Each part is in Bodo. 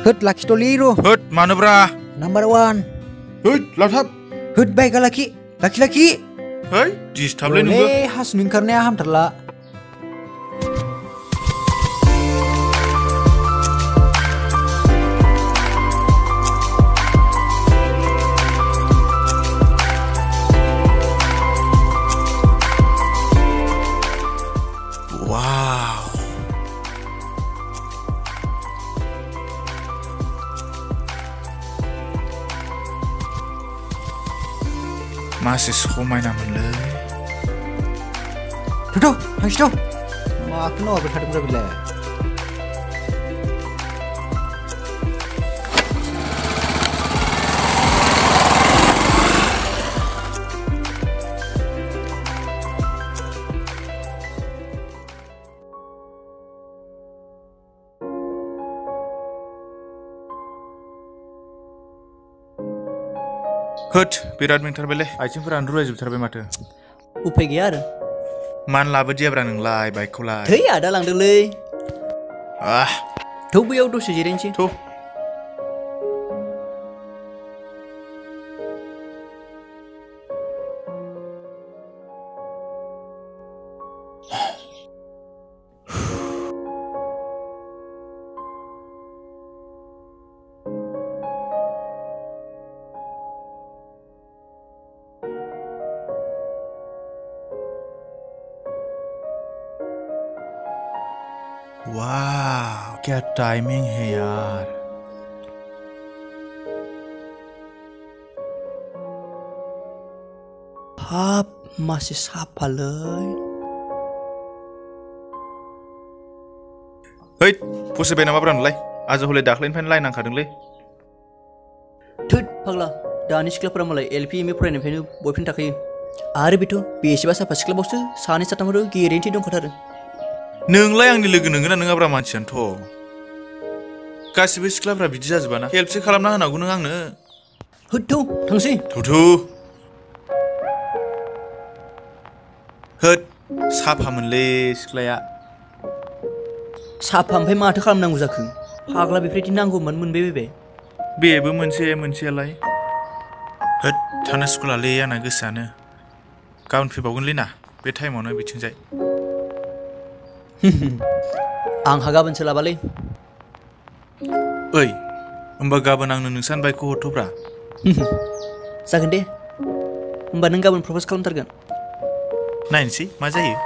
Hut laki toliro. Hut mana bra? Number 1. Hut laptop. Hut baik laki. Laki. Hei, disturb le nunggu. Boleh has ningkarnya ham terla. Wow. Masih समायना मोनलै Bodo hangs do ma keno berhadap bila Hut, birat मेंथारबायलै आइथिंफोरानो रुलायजोबथारबाय माथो उफाय गैया आरो मान लाबोदियाब्रा नोंलाय बाइकखौलाय थै आदा लांदोंलै थौ बैयाव दसे जिरायनोसै थौ वाह क्या टाइमिंग है यार हाब masih साफालै Hei, फसायबाय नामाब्रा नोंलाय आज हले दाख्लैनिफ्रायनो लायनांखादोंलै थोद फाग्ला दानि सिख्लाफोरा मालाय एलपि एमए फरायनायनिफ्रायनो बयफ्रेन्ड थाखायो आरो बेथ' बेसेबा साफा सिख्लाबावसो सानै साथामफोर गेरेन्टि दंखाथारो नोंलाय आंनि लोगो नोंगोना नोङाब्रा मानसियानोथ' गासिबो सिख्लाफ्रा बिदि जाजोबाना हेल्पसो खालामना होनांगौ नों आंनो होद थांसै थौ होद साफामोनलै सिख्लाया साफा ओमफ्राय माथो खालामनांगौ जाखो फाग्ला बेफोरबायदि नांगौमोन मोनबाय बायबाय बेबो मोनसेयालाय होद थानो स्कुलालै आंना गोसोआनो गाबोन फैबावगोनलै ना बे टाइमावनो बिथिंजाय आंहा गाबोन सोलाबालै ओइ होमबा गाबोन आंनो नोंसानि बाइकखौ हरथ'ब्रा जागोन दे होमबा नों गाबोन प्रप'ज खालामथारगोन नायनोसै मा जायो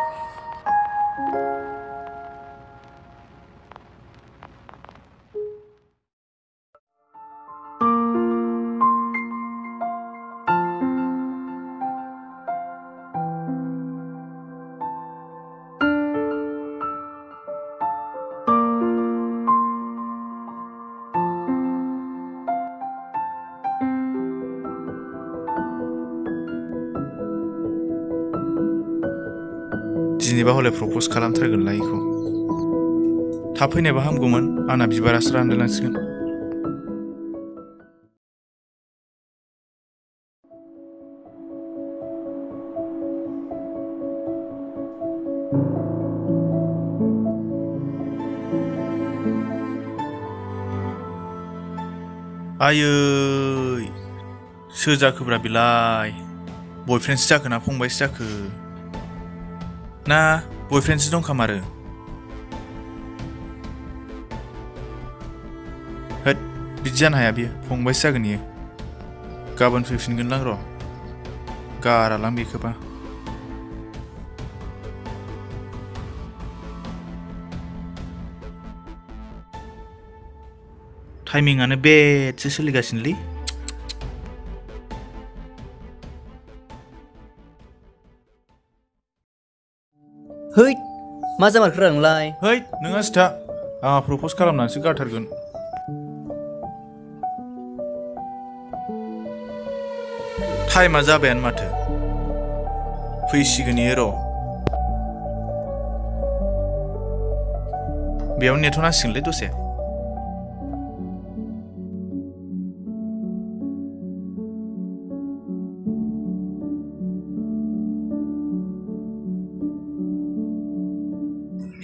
दिनैबा हले प्रप'ज खालामथारगोनलाय इखौ थाब फैनायबा हामगौमोन आंना बिबारासो रानलांसिगोन आयै सोर जाखोब्रा बिलाय बयफ्रेन्डसो जाखो ना फंबायसो जाखो ना बयफ्रेन्डसो दंखामारो होद बिदि जानो हाया बियो फंबायसो जागोन इयो गाबोन फैफिनगोनलां र' गारालां बेखौबा टाइमिंआनो बेटसो सोलिगासिनोलै है मा जामारखोरा नोंलाय है नोंहा सिथा आंहा प्रप'ज खालामनानैसो गारथारगोन टाइमा जाबायानो माथो फैसिगोन इयो र' बेयाव नेथ'नांसिगोनलै दसे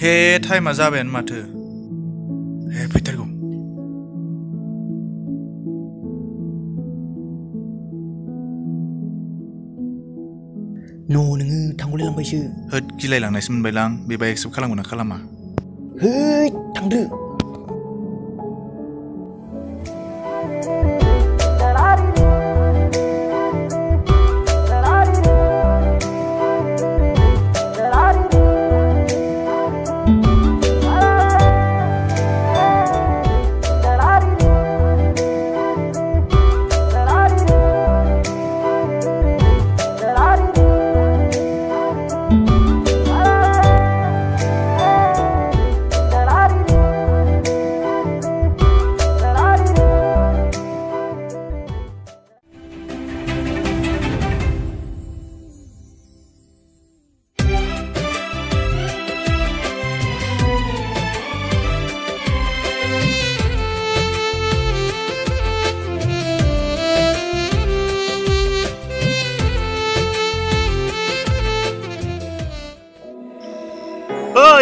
हे टाइमा जाबायानो माथो हे फैथारगौ नोङो थांगलायलांबायसो। होद गिलायलांनायसो मोनबायलां बेबा एक्सेप्ट खालामगोन ना खालामा। है थांदो।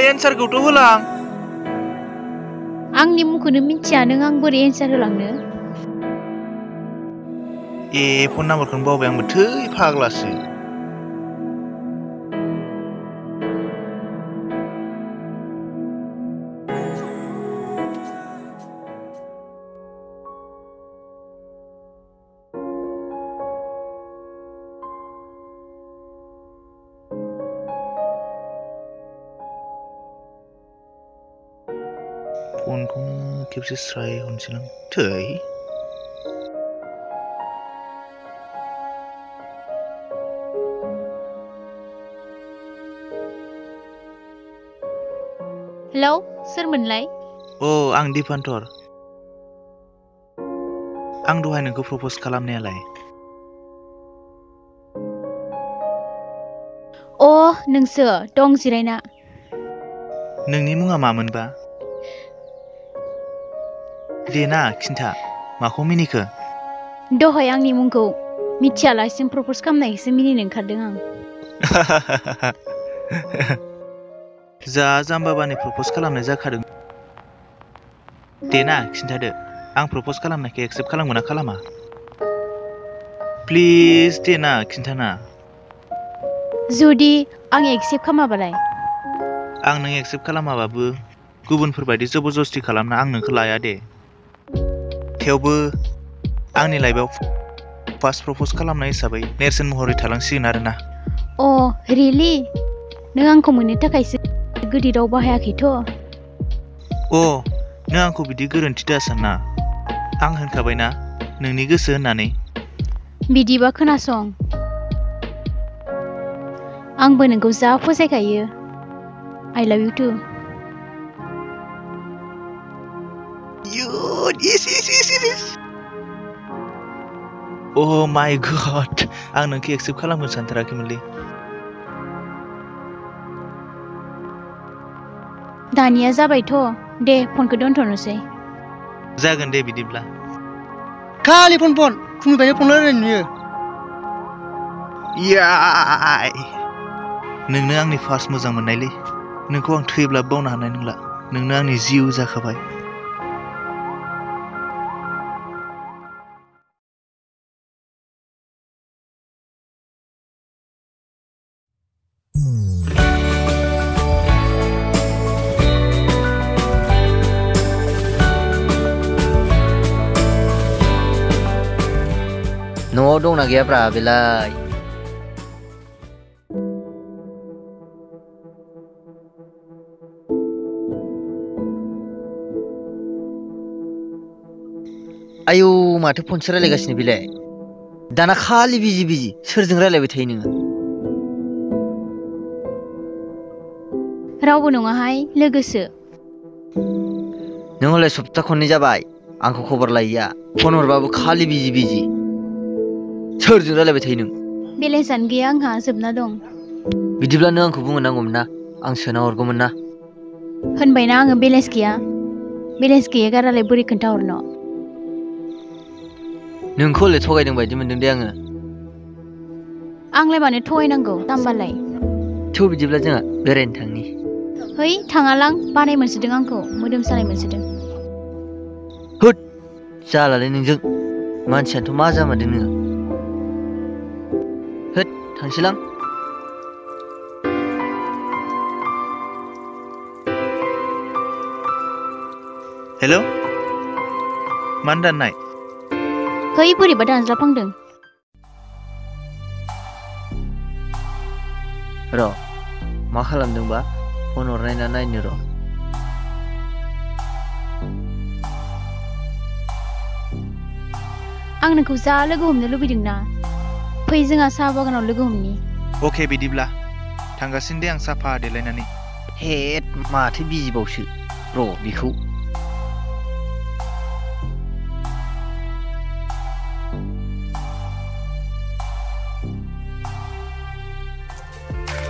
एन्सारखौथ' होलां। आंनि मुंखौनो मिथिया नों आं बोरै एन्सार होलांनो? ए फन नाम्बारखौनो बावबाय आंबो थै फाग्लासो। फनखौनो खेबसे स्राय हरनोसैलां थै। हेलौ सोरमोनलाय? आं दिपान्तर। आं दहाय नोंखौ प्रप'ज खालामनायालाय। नोंसो दं जिरायना। नोंनि मुङा मामोनबा? देना खिन्था माखौ मिनिखो? दहाय आंनि मुंखौ मिथियालासिनो प्रप'ज खालामनायखौसो मिनिनो ओंखारदों आं। जा जाम्बाबानि प्रप'ज खालामनाय जाखादों। देना खिन्थादो आं प्रप'ज खालामनायखौ एक्सेप्ट खालामगोन ना खालामा? प्लिज देना खिन्थाना। जुदि आं एक्सेप्ट खालामाबालाय? आं नों एक्सेप्ट खालामाबाबो गुबुनफोरबायदि जबरदस्ति खालामना आं नोंखौ लाया दे। थेवबो आंनि लाइफआव फार्स्ट प्रप'ज खालामनाय हिसाबै नेरसोन महरै थालांसिगोन आरोना। रियेलि? नों आंखौ मोननो थाखायसो गोदै राव बाहायाखैथ'? नों आंखौ बिदि गोरोन्थि दासानना। आं होनखाबायना नोंनि गोसो होननानै। बिदिबा खोनासं, आंबो नोंखौ जा फसायखायो। I love you too. Yes. Oh my god, आं नोंखौ एक्सेप्ट खालामगोन सानथाराखैमोनलै। दानिया जाबायथ', दे फनखौ दोनथ'नोसै। जागोन दे बिदिब्ला। खालि फन फुंनिफ्रायनो फन रायलायनाय नुयो। याय नोंनो आंनि फार्स्ट मोजां मोननायलै। नोंखौ आं थैब्लाबो बावनो हानाय नंला। नोंनो आंनि जिउ जाखाबाय। न'आव दंना गैयाब्रा बेलाय? आयौ माथो फनसो रायलायगासिनो बेलाय? दाना खालि बिजि सोरजों रायलायबाय थायो नोङो? रावबो नङाहाय, लोगोसो। नों हले सप्ता खननै जाबाय आंखौ खबर लायैया। फन हरबाबो खालि बिजि। सोरजों रायलायबाय थायो नों? बेलेन्सआनो गैया आंहा, जोबना दं। बिदिब्ला नों आंखौ बुंनो नांगौमोन ना, आं सोना हरगौमोन ना। होनबायना आङो बेलेन्स गैया। बेलेन्स गैया गारालाय बोरै खोन्थाहरनो? नोंखौ हले थगायदों बायदि मोनदों दे आङो। आंलाय मानो थगायनांगौ जाम्बालाय? थौ बिदिब्ला जोंहा बेरायनो थांनि। है थाङालां, बानाय मोनसोदों आंखौ, मोदोम सानाय मोनसोदों। होद जालालै नोंजों, मानसियानोथ' मा जामारदों नोङो। होद थांसैलां। हेलौ मानो दाननाय है बोरैबा दानज्लाफ्लांदों र' मा खालामदोंबा फन हरनाय ना नायनो र' आं नोंखौ जा लोगो हमनो लुबैदों ना फै जोंहा साहा बागानाव लोगो हमनि अके बिदिब्ला थांगासिनो दे आं साफा देलायनानै हेद माथो बिजिबावसो र' बिखौ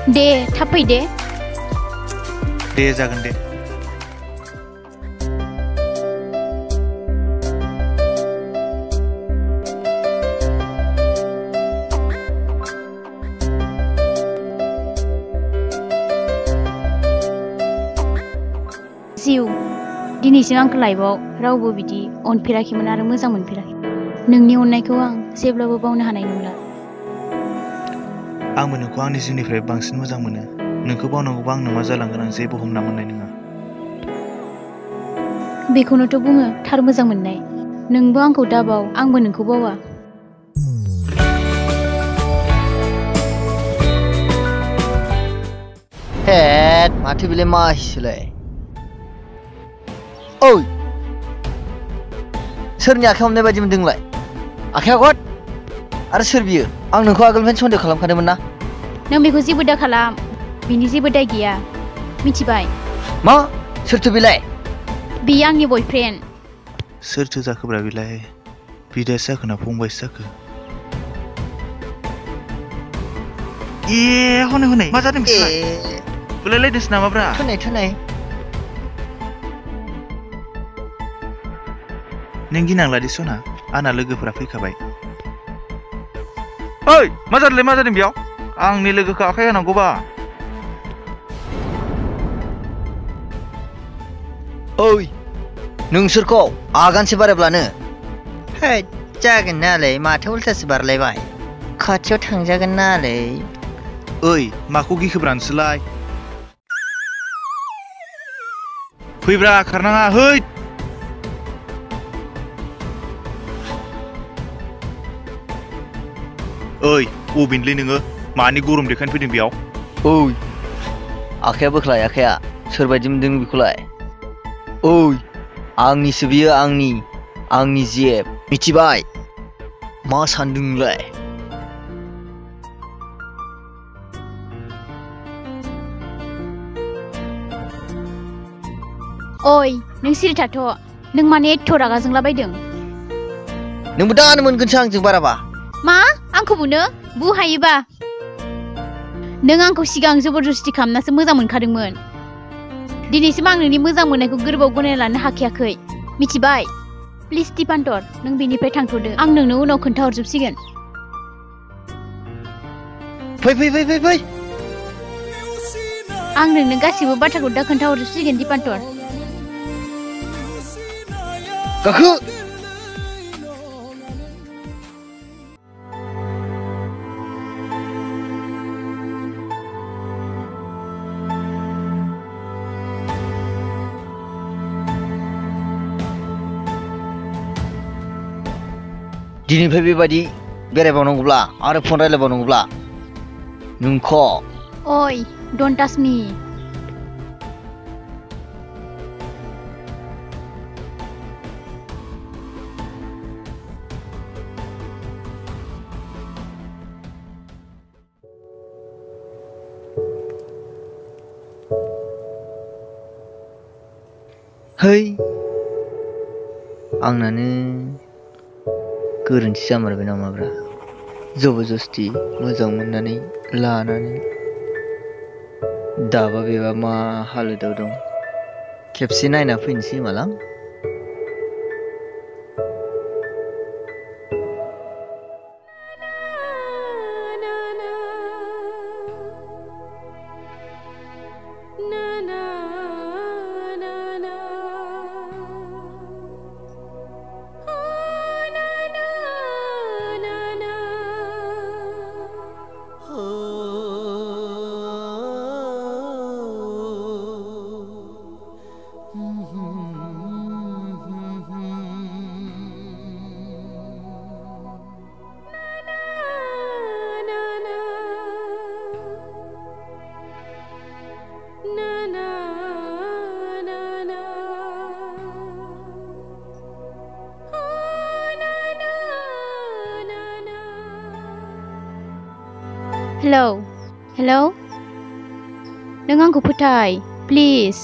दे थाब फै दे दे जागोन दे जिउ दिनैसिम आंखौ लाइफआव रावबो बिदि अनफेराखैमोन आरो मोजां मोनफेराखै नोंनि अननायखौ आं जेब्लाबो बावनो हानाय नंला आंबो नोंखौ आंनि जिउनिफ्राय बांसिन मोजां मोनो नोंखौ बावनांगौबा आंनो मा जालांगोन आं जेबो हमना मोननाय नङा बेखौनोथ' बुङो थार मोजां मोननाय नोंबो आंखौ दाबाव आंबो नोंखौ बावा हेद माथो बेलाय माहिसोलाय ओइ सोरनि आखाइ हमनाय बायदि मोनदोंलाय आखाइ आगत आरो सोर बियो आं नोंखौ आगोलनिफ्रायनो सन्देह खालामखादोंमोन ना नों बेखौ जेबो दा खालाम बिनि जेबो दाय गैया मिथिबाय मा सोरथो बेलाय बियो आंनि बयफ्रेन्ड सोरथो जाखोब्रा बेलाय बिदासो जाखो ना फंबायसो जाखो ए हनै हनै मा जादों बिसोरलाय बुलायलायदोंसो नामाब्रा थुनाय नों गिनांला दे सना आंना लोगोफोरा फैखाबाय ओइ मा जादों बेयाव आंनि लोगोखौ आखाइ होनांगौबा ओइ नोंसोरखौ आगानसे बारायब्लानो हैद जागोन नालाय माथो उल्थासो बारलायबाय खाथियाव थांजागोन नालाय ओइ माखौ गिखोब्रा नोंसोरलाय फैब्रा खारनाङा है ओइ अबेनलै नोङो मानि गरम देखायनो फैदों बेयाव ओइ आखाइया बोख्लाय आखाइया सोरबायदि मोनदों बेखौलाय ओइ आंनिसो बियो आंनि जेब मिथिबाय मा सानदों नोंलाय ओइ नों सिरि थाथ' नों माने एथ' रागा जोंलाबायदों नोंबो दानो मोनगोनसो आंजों बाराबा मा आंखौ बुनो बु हायोबा नों आंखौ सिगां जबरदस्ति खालामनासो मोजां मोनखादोंमोन दिनैसिम आं नोंनि मोजां मोननायखौ गोरबोआव गनायना लानो हाखायाखै मिथिबाय प्लिज दिपान्तर नों बेनिफ्राय थांथ'दो आं नोंनो उनाव खोन्थाहरजोबसिगोन फै आं नोंनो गासिबो बाथ्राखौ दा खोन्थाहरजोबसिगोन दिपान्तर गाखो दिनैनिफ्राय बेबायदि बेरायबावनांगौब्ला आरो फन रायलायबावनांगौब्ला नोंखौ ओइ डन्ट टाच मी है आंनानो गोरोन्थि जामारबाय नामाब्रा जबरदस्ति मोजां मोननानै लानानै दाबा बेबा मा हालोदाव दं खेबसे नायना फैनोसै मालां हेलौ हेलौ नों आंखौ फोथाय प्लिज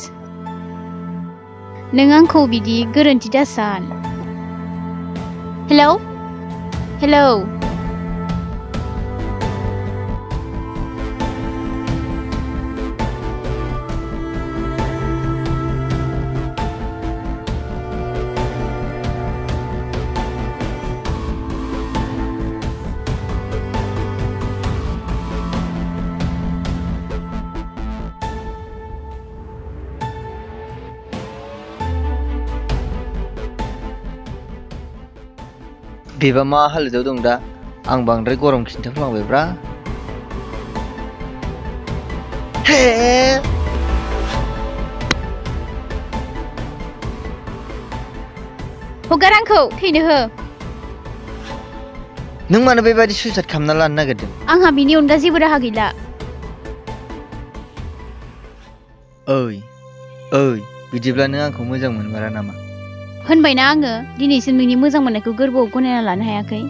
नों आंखौ बिदि गोरोन्थि दासान हेलौ हेलौ बेबा मा हालोदाव दं दा आं बांद्राय गरम खिन्थाफ्लांबायब्रा हे हगार आंखौ थैनो हो नों मानो बेबायदि सुइसाइड खालामना लानो नागिरदों आंहा बिनि अनगा जेबो राहा गैला ओइ ओइ बिदिब्ला नों आंखौ मोजां मोनमारा नामा होनबायना आङो दिनैसिम नोंनि मोजां मोननायखौ गोरबोआव गनायना लानो हायाखै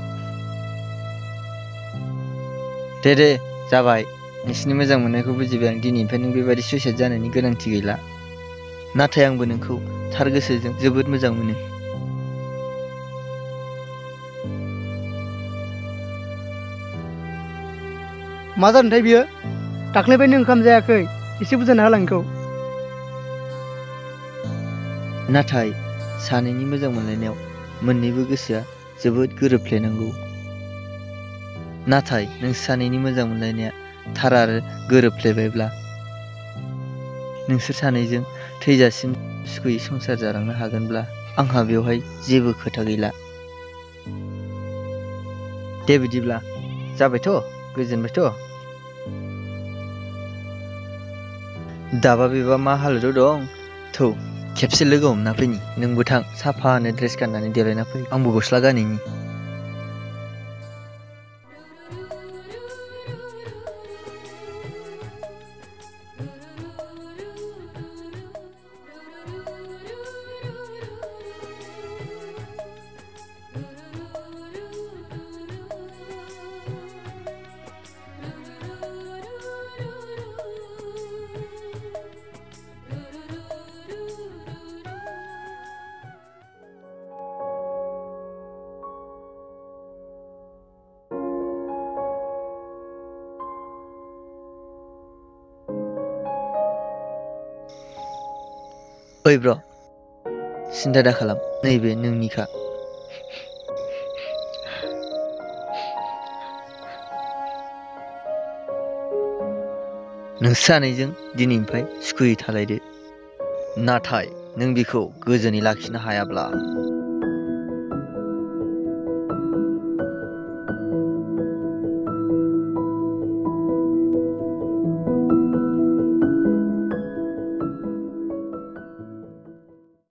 दे जाबाय नोंसिनि मोजां मोननायखौ बुजिबाय आं दिनैनिफ्राय नों बेबायदि सुइसाइड जानायनि गोनांथि गैला नाथाय आंबो नोंखौ थार गोसोजों जोबोद मोजां मोनो मा जादोंथाय बियो दाख्लैबायनो ओंखाम जायाखै एसे बुजायना होलां इखौ नाथाय सानैनि मोजां मोनलायनायाव मोननैबो गोसोआ जोबोद गोरोबफ्लेनांगौ नाथाय नोंसोर सानैनि मोजां मोनलायनाया थार आरो गोरोबफ्लेबायब्ला नोंसोर सानैजों थैजासिम सुखुयै संसार जालांनो हागोनब्ला आंहा बेवहाय जेबो खोथा गैला दे बिदिब्ला जाबायथ' गोजोनबायथ' दाबा बेबा मा हालोदाव दं थौ खेबसे लोगो हमना फैनि नोंबो थां साफानो ड्रेस गाननानै देलायना फै आंबो गस्ला गानहैनि ओइ ब्र सिन्था दा खालाम नैबे नोंनिखा नोंसोर सानैजों दिनैनिफ्राय सुखुयै थालायदो नाथाय नों बिखौ गोजोनै लाखिनो हायाब्ला